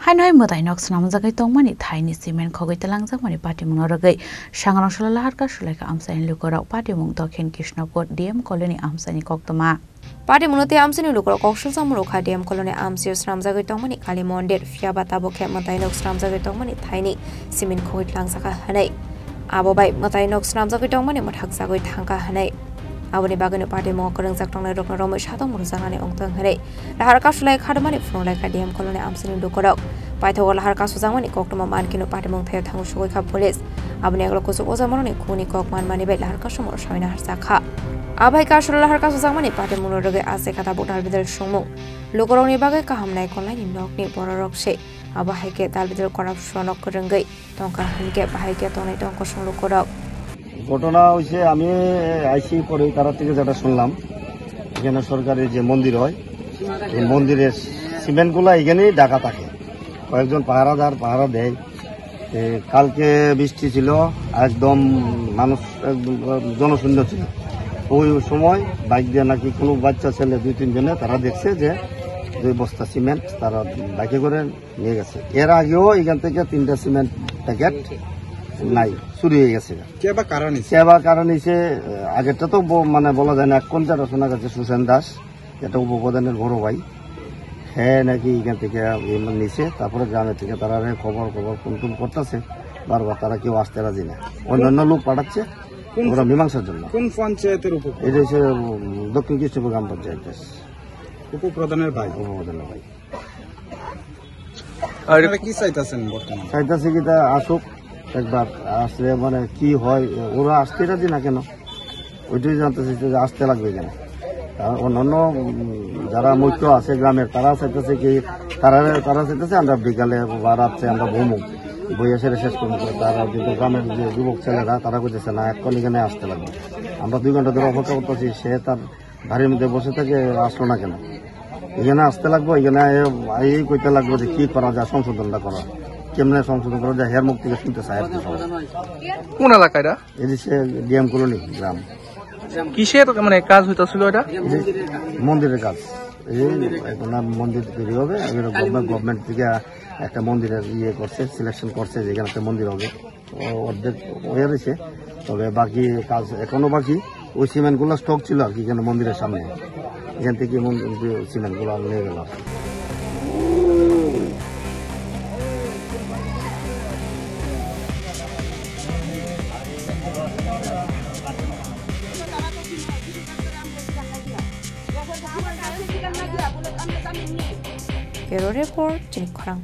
Hanoi Mutai Nox Namzagai Tongmani Tiny Cement Kogitalang Zamani Party Munoragai, Shangarashula Harka Shulaka Amsan Lukora Party Mung Token Kishnapur DM Colony Amsani Koktama. Party Munote Amsani Lukor Kokshu Samuruka DM Colony Amsius Ramzagai Tongmani Kalimondet Fiabatabo Ket Mutai Nox Ramzagai Tongmani Tiny Cement Kogitlang Saka Hanai. Abobai Mutai Nox Ramzagai Tongmani Muthaksagoi Tanka Hanai. Awani bagani party mo korang saktong na rokna romo shatong murusangani ongtong hare lahar ka sulai khadmani phone lai ka DM kolone amsini dukorok paithogol lahar ka sujangmani koktoma mankino party mong thaya thangu sugoi kha police abani aglo kusuk ozamoni khuni kok manmani bai lahar ka somor samina harsa kha abai ka sul lahar ka sujangmani party mong roge ase kata bokdal bidal sumu lokoroni bagai ka hamnai konlai ni nokni bororok se abahai ke dal bidal corruption ok rengai tongka hanke bahai ke tonai tongko sung lokorok ঘটনা হইছে আমি আইসি পরে তারা থেকে যেটা শুনলাম এখানে সরকারি যে মন্দির হয় এই মন্দিরের সিমেন্টগুলো এখানেই ঢাকা থাকে কয়েকজন পাহারাদার পাহারা দেয় কালকে বৃষ্টি ছিল একদম মানুষ একদম জনশূন্য ছিল ওই সময় বাইক দিয়ে নাকি কোনো বাচ্চা ছেলে 2-3 জনে তারা দেখছে যে 2 বস্তা সিমেন্ট তারা বাইকে করে নিয়ে গেছে এর আগেও এখান থেকে 3টা সিমেন্ট প্যাকেট নাই চুরি হয়ে গেছে কেবা কারণ হিসেবে আগেরটা তো মানে বলা যায় না এক কোনটা শোনা গেছে সুসেন দাস এটা উপপ্রধানের বড় ভাই হ্যাঁ নাকি এখান থেকে নিছে তারপরে গ্রামের থেকে তারা খবর কুমটুম করতেছে বারবার তারা কেউ আসতে রাজি না অন্যান্য লোক পাঠাচ্ছে ওরা মীমাংসার জন্য কোন পঞ্চায়েতের উপর এটা হচ্ছে দক্ষিণ কৃষ্ণপুর গ্রাম পঞ্চায়েত উপপ্রধানের ভাই আর কি চাইতেছেন বর্তমানে চাইতেছে কি তা আসুক একবার আসলে মানে কি হয় ওরা আসতে রাজি না কেন ওইটাই জানতে চাইছে যে আসতে লাগবে কেন অন্যান্য যারা মুখ্য আছে গ্রামের তারা চাইতেছে কি তারা চাইতেছে আমরা বিকালে বা রাত্রে আমরা ঘুমো বইয়া সেরে শেষ করবো তারা কিন্তু গ্রামের যে যুবক ছেলেরা তারা কইতেছে না এখন এখানে আসতে লাগবে আমরা 2 ঘন্টা ধরে অপেক্ষা করতেছি সে তার বাড়ির মধ্যে বসে থাকে আসলো না কেন এখানে আসতে লাগবো এখানে এই কইতে লাগবে যে কি করা যায় সংশোধনটা করা কেমনে সংশোধন করা যায় হের মুখ থেকে শুনতে চাই আর কি কোন এলাকায় এদিকে ডিএম কলোনি গ্রাম কিসের মানে কাজ হইতাছিল এটা মন্দিরের কাজ এই এখন মন্দির তৈরি হবে গভর্নমেন্ট থেকে একটা মন্দিরের করছে সিলেকশন করছে যেখানে একটা মন্দির হবে অর্ধেক হয়ে রয়েছে তবে বাকি কাজ এখনো বাকি ওই সিমেন্টগুলো স্টক ছিল আর কি এখানে মন্দিরের সামনে এখান থেকে সিমেন্টগুলো নিয়ে গেল Bureau Report, Jenny Korang.